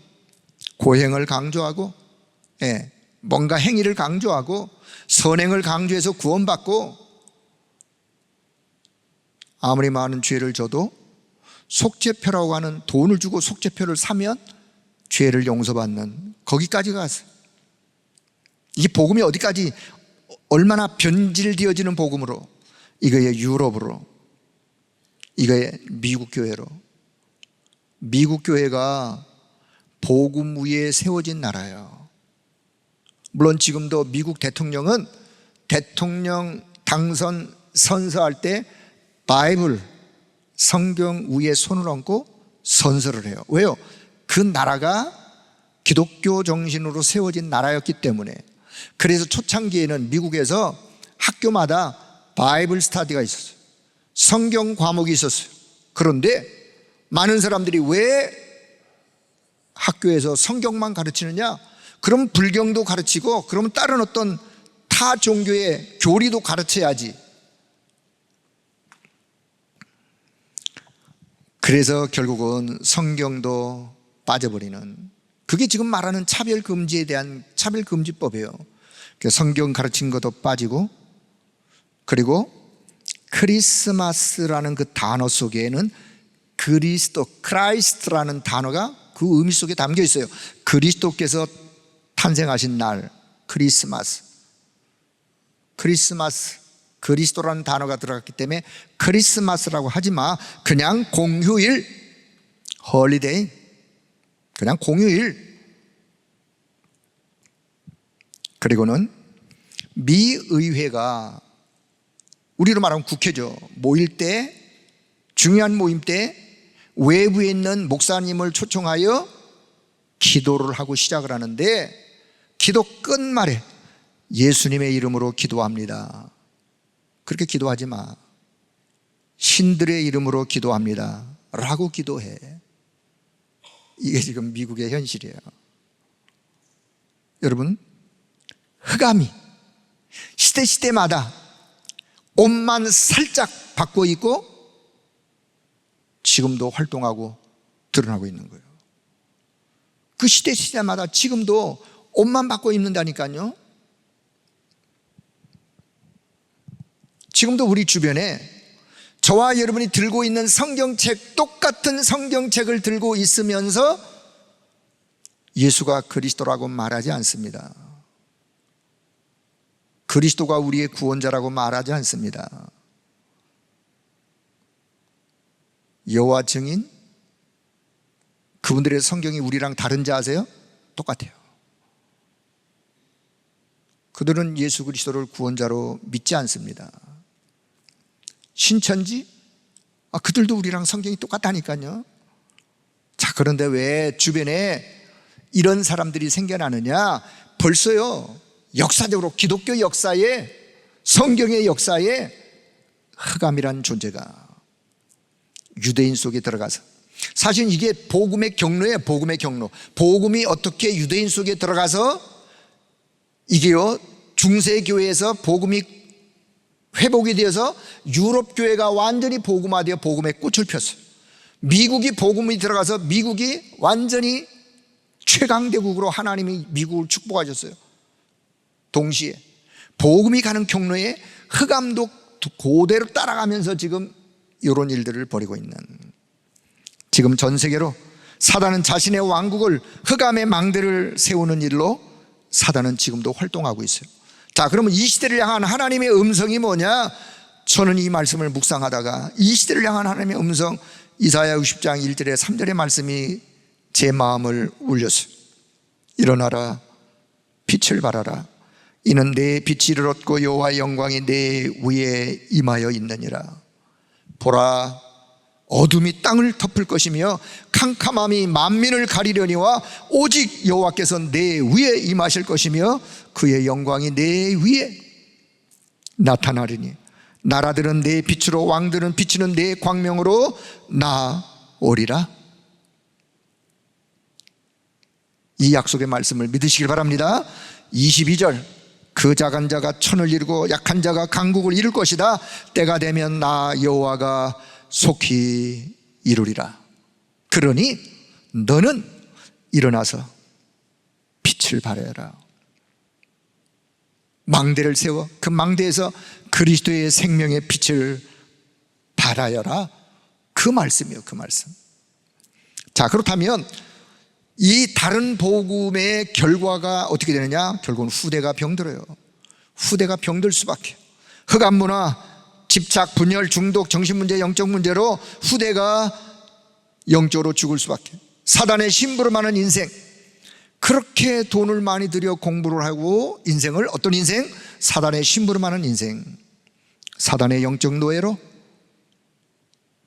고행을 강조하고, 뭔가 행위를 강조하고, 선행을 강조해서 구원받고, 아무리 많은 죄를 져도 속죄표라고 하는, 돈을 주고 속죄표를 사면 죄를 용서받는, 거기까지 갔어요. 이 복음이 어디까지, 얼마나 변질되어지는 복음으로, 이거의 유럽으로, 이거의 미국 교회로. 미국 교회가 복음 위에 세워진 나라예요. 물론 지금도 미국 대통령은 대통령 당선 선서할 때 바이블, 성경 위에 손을 얹고 선서를 해요. 왜요? 그 나라가 기독교 정신으로 세워진 나라였기 때문에. 그래서 초창기에는 미국에서 학교마다 바이블 스터디가 있었어요. 성경 과목이 있었어요. 그런데 많은 사람들이 왜 학교에서 성경만 가르치느냐? 그럼 불경도 가르치고, 그러면 다른 어떤 타 종교의 교리도 가르쳐야지. 그래서 결국은 성경도 빠져버리는, 그게 지금 말하는 차별금지에 대한 차별금지법이에요. 성경 가르친 것도 빠지고, 그리고 크리스마스라는 그 단어 속에는 그리스도, 크라이스트라는 단어가 그 의미 속에 담겨 있어요. 그리스도께서 탄생하신 날, 크리스마스, 그리스도라는 단어가 들어갔기 때문에 크리스마스라고 하지 마. 그냥 공휴일, 홀리데이, 그냥 공휴일. 그리고는 미의회가, 우리로 말하면 국회죠. 모일 때, 중요한 모임 때 외부에 있는 목사님을 초청하여 기도를 하고 시작을 하는데, 기도 끝말에 예수님의 이름으로 기도합니다. 그렇게 기도하지 마. 신들의 이름으로 기도합니다 라고 기도해. 이게 지금 미국의 현실이에요. 여러분, 흑암이 시대마다 옷만 살짝 바꿔 입고 지금도 활동하고 드러나고 있는 거예요. 그 시대마다 지금도 옷만 바꿔 입는다니까요. 지금도 우리 주변에 저와 여러분이 들고 있는 성경책, 똑같은 성경책을 들고 있으면서 예수가 그리스도라고 말하지 않습니다. 그리스도가 우리의 구원자라고 말하지 않습니다. 여호와 증인, 그분들의 성경이 우리랑 다른지 아세요? 똑같아요. 그들은 예수 그리스도를 구원자로 믿지 않습니다. 신천지? 그들도 우리랑 성경이 똑같다니까요. 자, 그런데 왜 주변에 이런 사람들이 생겨나느냐? 벌써요, 역사적으로 기독교 역사에, 성경의 역사에 흑암이란 존재가 유대인 속에 들어가서 사실 이게 복음의 경로예요. 복음의 경로. 복음이 어떻게 유대인 속에 들어가서 이게요, 중세교회에서 복음이 회복이 되어서 유럽 교회가 완전히 복음화되어 복음의 꽃을 폈어요. 미국이 복음이 들어가서 미국이 완전히 최강대국으로 하나님이 미국을 축복하셨어요. 동시에 복음이 가는 경로에 흑암도 그대로 따라가면서 지금 이런 일들을 벌이고 있는, 지금 전 세계로 사단은 자신의 왕국을, 흑암의 망대를 세우는 일로 사단은 지금도 활동하고 있어요. 자, 그러면 이 시대를 향한 하나님의 음성이 뭐냐? 저는 이 말씀을 묵상하다가 이 시대를 향한 하나님의 음성, 이사야 60장 1절에 3절의 말씀이 제 마음을 울렸어요. 일어나라, 빛을 발하라. 이는 내 빛이 이르렀고 여호와의 영광이 내 위에 임하여 있느니라. 보라, 어둠이 땅을 덮을 것이며 캄캄함이 만민을 가리려니와 오직 여호와께서 내 위에 임하실 것이며 그의 영광이 내 위에 나타나리니 나라들은 내 빛으로, 왕들은 비치는 내 광명으로 나오리라. 이 약속의 말씀을 믿으시길 바랍니다. 22절, 그 작은 자가 천을 이루고 약한 자가 강국을 이룰 것이다. 때가 되면 나 여호와가 속히 이루리라. 그러니 너는 일어나서 빛을 발하여라. 망대를 세워 그 망대에서 그리스도의 생명의 빛을 발하여라. 그 말씀이에요. 그 말씀. 자, 그렇다면 이 다른 복음의 결과가 어떻게 되느냐? 결국은 후대가 병들어요. 후대가 병들 수밖에. 흑암 문화, 집착, 분열, 중독, 정신문제, 영적 문제로 후대가 영적으로 죽을 수밖에. 사단의 심부름 하는 인생, 그렇게 돈을 많이 들여 공부를 하고 인생을, 어떤 인생? 사단의 심부름 하는 인생, 사단의 영적 노예로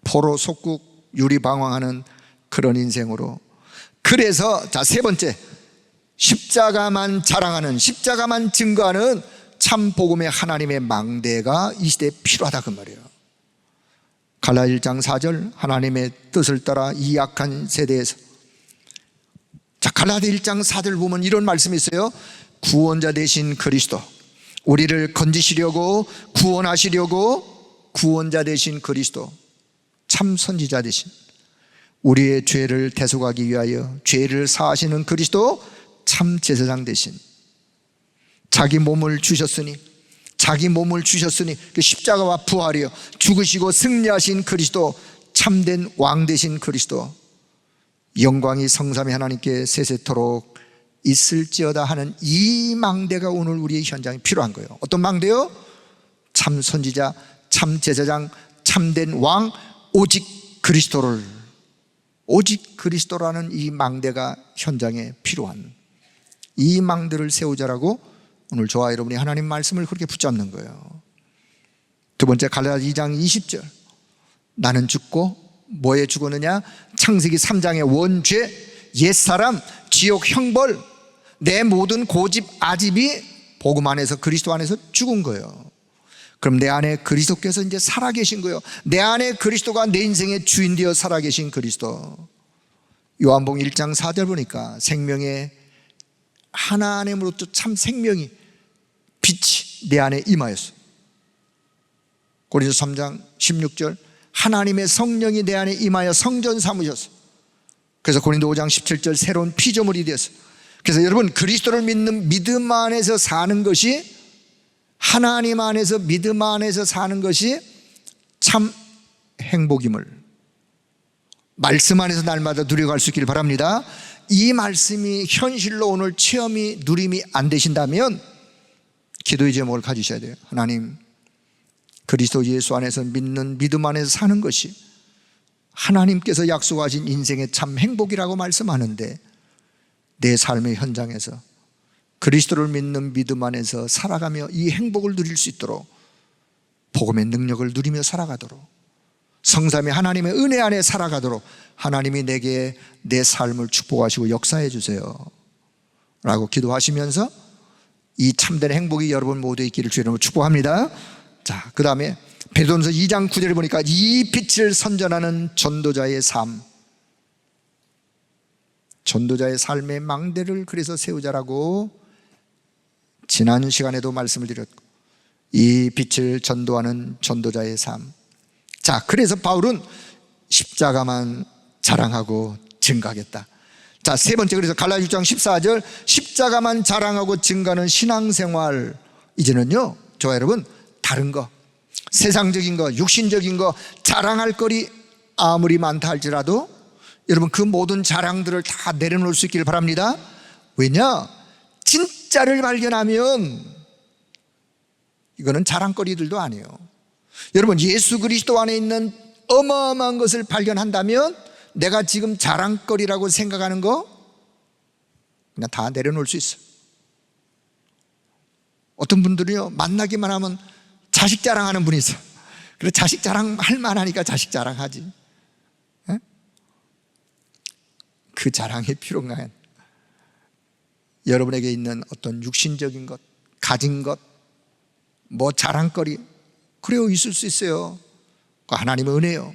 포로 속국 유리방황하는 그런 인생으로. 그래서 자, 세 번째, 십자가만 자랑하는, 십자가만 증거하는 참 복음의 하나님의 망대가 이 시대에 필요하다, 그 말이에요. 갈라디아 1장 4절, 하나님의 뜻을 따라 이 약한 세대에서. 자, 갈라디아 1장 4절 보면 이런 말씀이 있어요. 구원자 되신 그리스도, 우리를 건지시려고, 구원하시려고 구원자 되신 그리스도, 참 선지자 되신, 우리의 죄를 대속하기 위하여 죄를 사하시는 그리스도, 참 제사장 되신, 자기 몸을 주셨으니, 자기 몸을 주셨으니 그 십자가와 부활이요, 죽으시고 승리하신 그리스도, 참된 왕 되신 그리스도, 영광이 성삼위 하나님께 세세토록 있을지어다 하는 이 망대가 오늘 우리의 현장에 필요한 거예요. 어떤 망대요? 참 선지자, 참 제사장, 참된 왕, 오직 그리스도를, 오직 그리스도라는 이 망대가 현장에 필요한, 이 망대를 세우자라고 오늘 저와 여러분이 하나님 말씀을 그렇게 붙잡는 거예요. 두 번째, 갈라디아 2장 20절, 나는 죽고 뭐에 죽었느냐? 창세기 3장의 원죄, 옛사람, 지옥 형벌, 내 모든 고집 아집이 복음 안에서, 그리스도 안에서 죽은 거예요. 그럼 내 안에 그리스도께서 이제 살아계신 거예요. 내 안에 그리스도가 내 인생의 주인 되어 살아계신 그리스도. 요한복음 1장 4절 보니까 생명의 하나님으로부터 참 생명이, 빛이 내 안에 임하였어. 고린도서 3장 16절, 하나님의 성령이 내 안에 임하여 성전 삼으셨어. 그래서 고린도 5장 17절, 새로운 피조물이 되었어. 그래서 여러분, 그리스도를 믿는 믿음 안에서 사는 것이, 하나님 안에서 믿음 안에서 사는 것이 참 행복임을 말씀 안에서 날마다 누려갈 수 있기를 바랍니다. 이 말씀이 현실로 오늘 체험이, 누림이 안 되신다면 기도의 제목을 가지셔야 돼요. 하나님, 그리스도 예수 안에서 믿는 믿음 안에서 사는 것이 하나님께서 약속하신 인생의 참 행복이라고 말씀하는데, 내 삶의 현장에서 그리스도를 믿는 믿음 안에서 살아가며 이 행복을 누릴 수 있도록, 복음의 능력을 누리며 살아가도록, 성삼위 하나님의 은혜 안에 살아가도록 하나님이 내게 내 삶을 축복하시고 역사해 주세요 라고 기도하시면서 이 참된 행복이 여러분 모두에 있기를 주의 이름으로 축복합니다. 자, 그 다음에 베드로전서 2장 9절에 보니까 이 빛을 선전하는 전도자의 삶, 전도자의 삶의 망대를 그래서 세우자라고 지난 시간에도 말씀을 드렸고, 이 빛을 전도하는 전도자의 삶. 자, 그래서 바울은 십자가만 자랑하고 증거하겠다. 자, 세 번째, 그래서 갈라디아 6장 14절, 십자가만 자랑하고 증거하는 신앙생활. 이제는요, 저와 여러분, 다른 거, 세상적인 거, 육신적인 거, 자랑할 거리 아무리 많다 할지라도 여러분 그 모든 자랑들을 다 내려놓을 수 있기를 바랍니다. 왜냐? 진짜를 발견하면 이거는 자랑거리들도 아니에요. 여러분, 예수 그리스도 안에 있는 어마어마한 것을 발견한다면 내가 지금 자랑거리라고 생각하는 거 그냥 다 내려놓을 수 있어요. 어떤 분들이요, 만나기만 하면 자식 자랑하는 분이 있어요. 그래, 자식 자랑할 만하니까 자식 자랑하지. 에? 그 자랑이 필요한가요? 여러분에게 있는 어떤 육신적인 것, 가진 것, 뭐 자랑거리, 그래요, 있을 수 있어요. 하나님의 은혜요.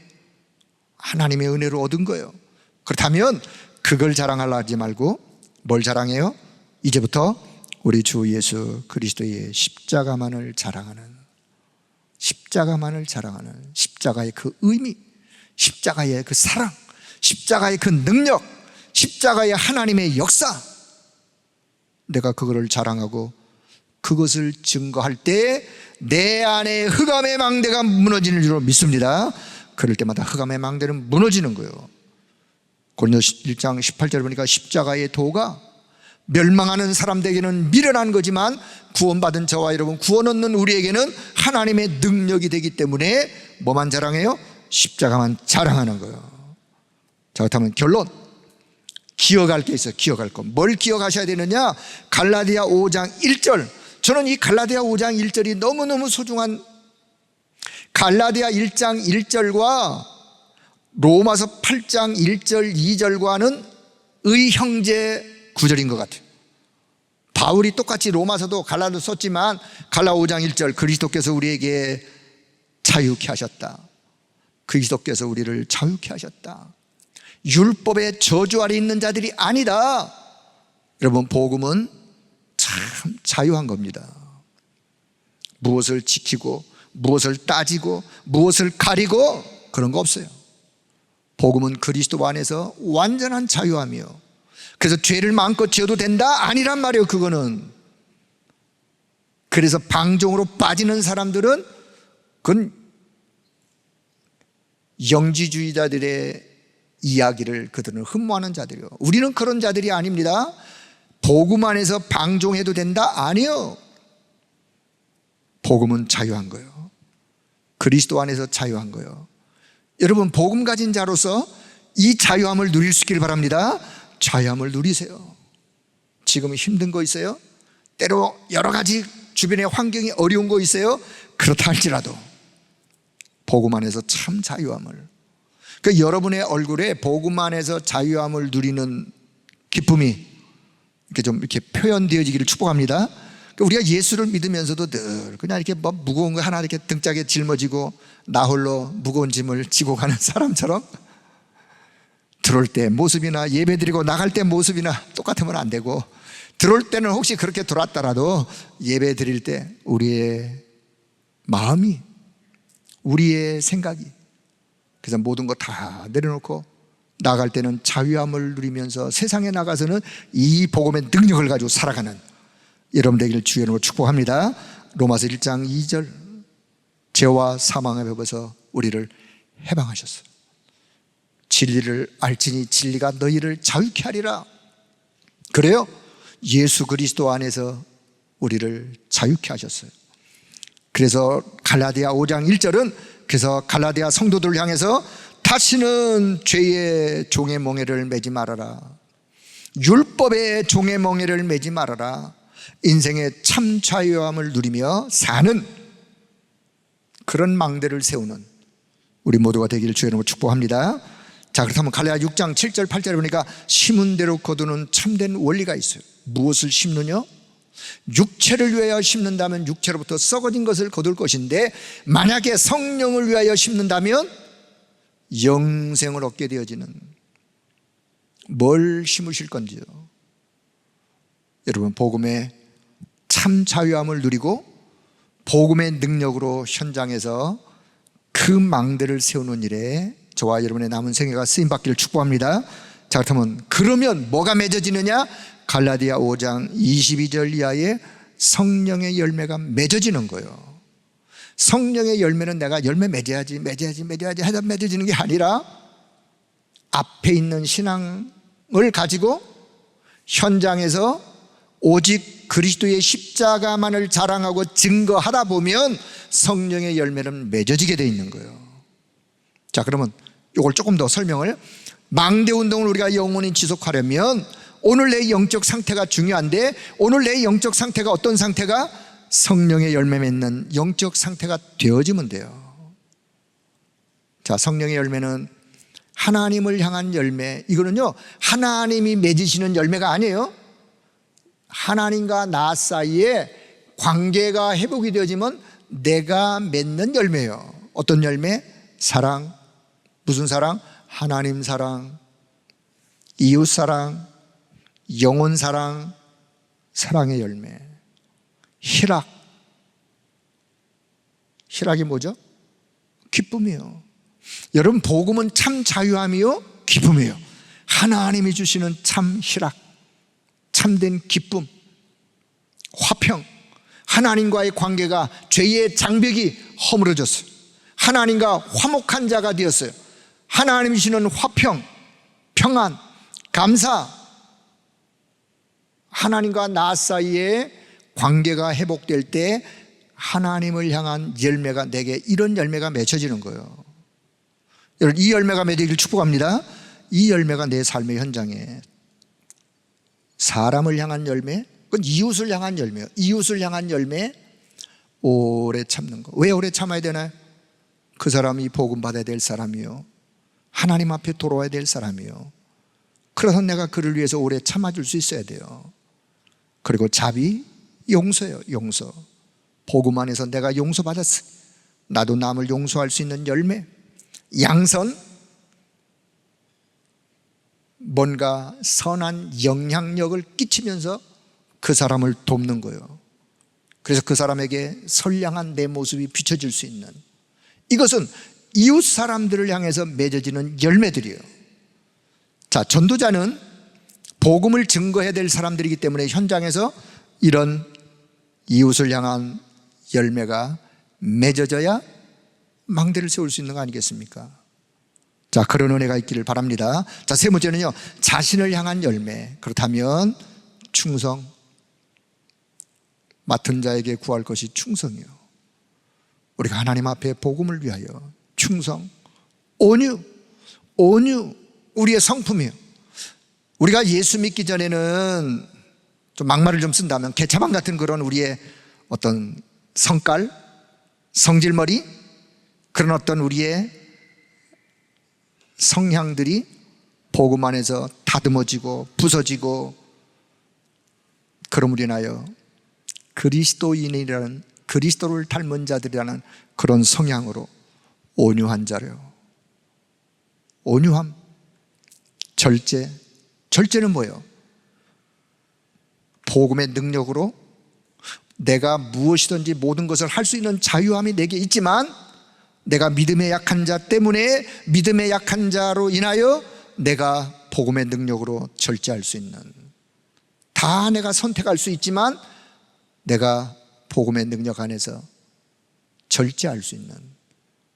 하나님의 은혜로 얻은 거예요. 그렇다면 그걸 자랑하려 하지 말고 뭘 자랑해요? 이제부터 우리 주 예수 그리스도의 십자가만을 자랑하는, 십자가만을 자랑하는, 십자가의 그 의미, 십자가의 그 사랑, 십자가의 그 능력, 십자가의 하나님의 역사, 내가 그거를 자랑하고 그것을 증거할 때 내 안에 흑암의 망대가 무너지는 줄 믿습니다. 그럴 때마다 흑암의 망대는 무너지는 거예요. 고린도서 1장 18절 보니까 십자가의 도가 멸망하는 사람들에게는 미련한 거지만 구원받은 저와 여러분, 구원 얻는 우리에게는 하나님의 능력이 되기 때문에 뭐만 자랑해요? 십자가만 자랑하는 거예요. 자, 그렇다면 결론, 기억할 게 있어요. 기억할 거. 뭘 기억하셔야 되느냐? 갈라디아 5장 1절. 저는 이 갈라디아 5장 1절이 너무너무 소중한, 갈라디아 1장 1절과 로마서 8장 1절 2절과는 의형제 구절인 것 같아요. 바울이 똑같이 로마서도 갈라도 썼지만 갈라 5장 1절, 그리스도께서 우리에게 자유케 하셨다. 그리스도께서 우리를 자유케 하셨다. 율법의 저주 아래 있는 자들이 아니다. 여러분, 복음은 참 자유한 겁니다. 무엇을 지키고 무엇을 따지고 무엇을 가리고 그런 거 없어요. 복음은 그리스도 안에서 완전한 자유함이요. 그래서 죄를 마음껏 지어도 된다? 아니란 말이에요. 그거는. 그래서 방종으로 빠지는 사람들은 그건 영지주의자들의 이야기를 그들은 흠모하는 자들이요. 우리는 그런 자들이 아닙니다. 복음 안에서 방종해도 된다? 아니요. 복음은 자유한 거예요. 그리스도 안에서 자유한 거예요. 여러분, 복음 가진 자로서 이 자유함을 누릴 수 있기를 바랍니다. 자유함을 누리세요. 지금 힘든 거 있어요? 때로 여러 가지 주변의 환경이 어려운 거 있어요? 그렇다 할지라도 복음 안에서 참 자유함을, 그 여러분의 얼굴에 복음 안에서 자유함을 누리는 기쁨이 이렇게 좀 이렇게 표현되어지기를 축복합니다. 우리가 예수를 믿으면서도 늘 그냥 이렇게 뭐 무거운 거 하나 이렇게 등짝에 짊어지고 나 홀로 무거운 짐을 지고 가는 사람처럼 들어올 때 모습이나 예배드리고 나갈 때 모습이나 똑같으면 안 되고, 들어올 때는 혹시 그렇게 들어왔더라도 예배드릴 때 우리의 마음이, 우리의 생각이, 그래서 모든 거 다 내려놓고 나갈 때는 자유함을 누리면서 세상에 나가서는 이 복음의 능력을 가지고 살아가는 여러분 되기를 주의 이름으로 축복합니다. 로마서 1장 2절, 죄와 사망의 법에서 우리를 해방하셨어요. 진리를 알지니 진리가 너희를 자유케 하리라. 그래요? 예수 그리스도 안에서 우리를 자유케 하셨어요. 그래서 갈라디아 5장 1절은 그래서 갈라디아 성도들을 향해서 다시는 죄의 종의 멍에를 매지 말아라. 율법의 종의 멍에를 매지 말아라. 인생의 참 자유함을 누리며 사는 그런 망대를 세우는 우리 모두가 되기를 주의 이름으로 축복합니다. 자, 그렇다면 갈라디아 6장 7절 8절에 보니까 심은 대로 거두는 참된 원리가 있어요. 무엇을 심느냐? 육체를 위하여 심는다면 육체로부터 썩어진 것을 거둘 것인데, 만약에 성령을 위하여 심는다면 영생을 얻게 되어지는, 뭘 심으실 건지요. 여러분, 복음의 참 자유함을 누리고 복음의 능력으로 현장에서 그 망대를 세우는 일에 저와 여러분의 남은 생애가 쓰임받기를 축복합니다. 자, 그렇다면 그러면 뭐가 맺어지느냐? 갈라디아 5장 22절 이하에 성령의 열매가 맺어지는 거예요. 성령의 열매는 내가 열매 맺어야지 하다 맺어지는 게 아니라 앞에 있는 신앙을 가지고 현장에서 오직 그리스도의 십자가만을 자랑하고 증거하다 보면 성령의 열매는 맺어지게 되어 있는 거예요. 자, 그러면 이걸 조금 더 설명을, 망대 운동을 우리가 영원히 지속하려면 오늘 내 영적 상태가 중요한데, 오늘 내 영적 상태가 어떤 상태가? 성령의 열매 맺는 영적 상태가 되어지면 돼요. 자, 성령의 열매는 하나님을 향한 열매, 이거는요 하나님이 맺으시는 열매가 아니에요. 하나님과 나 사이에 관계가 회복이 되어지면 내가 맺는 열매예요. 어떤 열매? 사랑. 무슨 사랑? 하나님 사랑, 이웃 사랑, 영혼 사랑, 사랑의 열매. 희락. 희락이 뭐죠? 기쁨이요. 여러분, 복음은 참 자유함이요 기쁨이에요. 하나님이 주시는 참 희락, 참된 기쁨, 화평. 하나님과의 관계가, 죄의 장벽이 허물어졌어요. 하나님과 화목한 자가 되었어요. 하나님이 주시는 화평, 평안, 감사. 하나님과 나 사이에 관계가 회복될 때 하나님을 향한 열매가, 내게 이런 열매가 맺혀지는 거예요. 여러분, 이 열매가 맺어지길 축복합니다. 이 열매가 내 삶의 현장에 사람을 향한 열매, 그건 이웃을 향한 열매예요. 이웃을 향한 열매, 오래 참는 거. 왜 오래 참아야 되나요? 그 사람이 복음 받아야 될 사람이요, 하나님 앞에 돌아와야 될 사람이요. 그래서 내가 그를 위해서 오래 참아줄 수 있어야 돼요. 그리고 자비, 용서예요. 용서. 복음 안에서 내가 용서받았어, 나도 남을 용서할 수 있는 열매. 양선, 뭔가 선한 영향력을 끼치면서 그 사람을 돕는 거예요. 그래서 그 사람에게 선량한 내 모습이 비춰질 수 있는, 이것은 이웃 사람들을 향해서 맺어지는 열매들이에요. 자, 전도자는 복음을 증거해야 될 사람들이기 때문에 현장에서 이런 이웃을 향한 열매가 맺어져야 망대를 세울 수 있는 거 아니겠습니까? 자, 그런 은혜가 있기를 바랍니다. 자, 세 번째는요, 자신을 향한 열매. 그렇다면 충성. 맡은 자에게 구할 것이 충성이요. 우리가 하나님 앞에 복음을 위하여 충성, 온유, 우리의 성품이요. 우리가 예수 믿기 전에는, 좀 막말을 좀 쓴다면 개차반 같은 그런 우리의 어떤 성깔, 성질머리, 그런 어떤 우리의 성향들이 복음 안에서 다듬어지고 부서지고, 그러므로 인하여 그리스도인이라는, 그리스도를 닮은 자들이라는 그런 성향으로 온유한 자래요. 온유함, 절제. 절제는 뭐예요? 복음의 능력으로 내가 무엇이든지 모든 것을 할 수 있는 자유함이 내게 있지만, 내가 믿음의 약한 자 때문에, 믿음의 약한 자로 인하여 내가 복음의 능력으로 절제할 수 있는, 다 내가 선택할 수 있지만 내가 복음의 능력 안에서 절제할 수 있는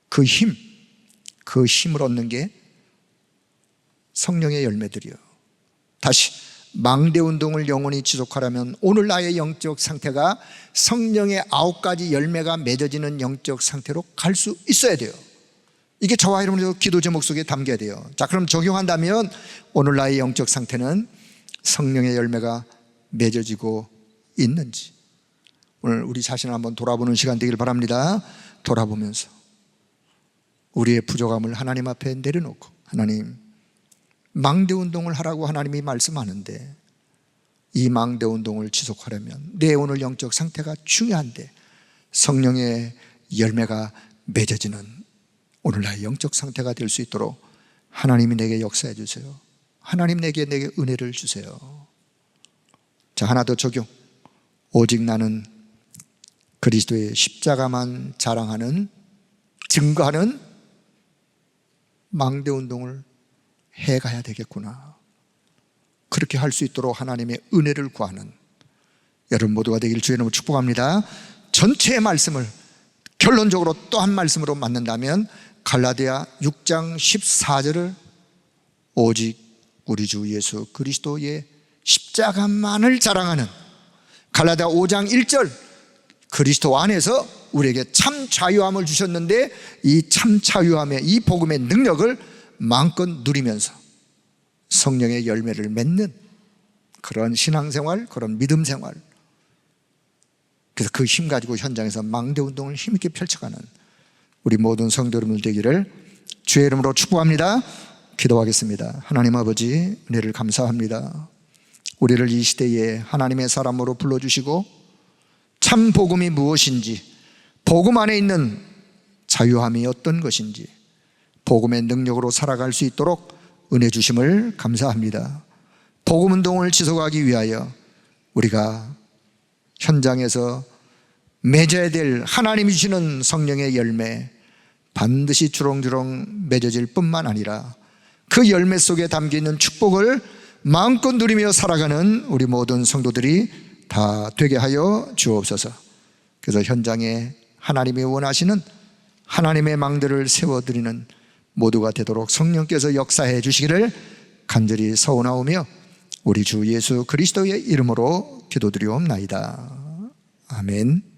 그 힘, 그 힘을 얻는 게 성령의 열매들이요. 다시, 망대 운동을 영원히 지속하려면 오늘 나의 영적 상태가 성령의 9가지 열매가 맺어지는 영적 상태로 갈 수 있어야 돼요. 이게 저와 여러분의 기도 제목 속에 담겨야 돼요. 자, 그럼 적용한다면 오늘 나의 영적 상태는 성령의 열매가 맺어지고 있는지, 오늘 우리 자신을 한번 돌아보는 시간 되길 바랍니다. 돌아보면서 우리의 부족함을 하나님 앞에 내려놓고, 하나님, 망대 운동을 하라고 하나님이 말씀하는데 이 망대 운동을 지속하려면 내 오늘 영적 상태가 중요한데 성령의 열매가 맺어지는 오늘 나의 영적 상태가 될 수 있도록 하나님이 내게 역사해 주세요. 하나님 내게 은혜를 주세요. 자, 하나 더 적용. 오직 나는 그리스도의 십자가만 자랑하는, 증거하는 망대운동을 해가야 되겠구나. 그렇게 할 수 있도록 하나님의 은혜를 구하는 여러분 모두가 되길 주의 이름으로 축복합니다. 전체의 말씀을 결론적으로 또 한 말씀으로 맞는다면 갈라디아 6장 14절을 오직 우리 주 예수 그리스도의 십자가만을 자랑하는, 갈라디아 5장 1절 그리스도 안에서 우리에게 참 자유함을 주셨는데 이 참 자유함의 이 복음의 능력을 마음껏 누리면서 성령의 열매를 맺는 그런 신앙생활, 그런 믿음생활, 그래서 그 힘 가지고 현장에서 망대운동을 힘있게 펼쳐가는 우리 모든 성도 여러분들 되기를 주의 이름으로 축복합니다. 기도하겠습니다. 하나님 아버지, 은혜를 감사합니다. 우리를 이 시대에 하나님의 사람으로 불러주시고 참 복음이 무엇인지, 복음 안에 있는 자유함이 어떤 것인지, 복음의 능력으로 살아갈 수 있도록 은혜 주심을 감사합니다. 복음 운동을 지속하기 위하여 우리가 현장에서 맺어야 될 하나님이 주시는 성령의 열매 반드시 주렁주렁 맺어질 뿐만 아니라 그 열매 속에 담겨있는 축복을 마음껏 누리며 살아가는 우리 모든 성도들이 다 되게 하여 주옵소서. 그래서 현장에 하나님이 원하시는 하나님의 망대를 세워드리는 모두가 되도록 성령께서 역사해 주시기를 간절히 서원하오며 우리 주 예수 그리스도의 이름으로 기도드리옵나이다. 아멘.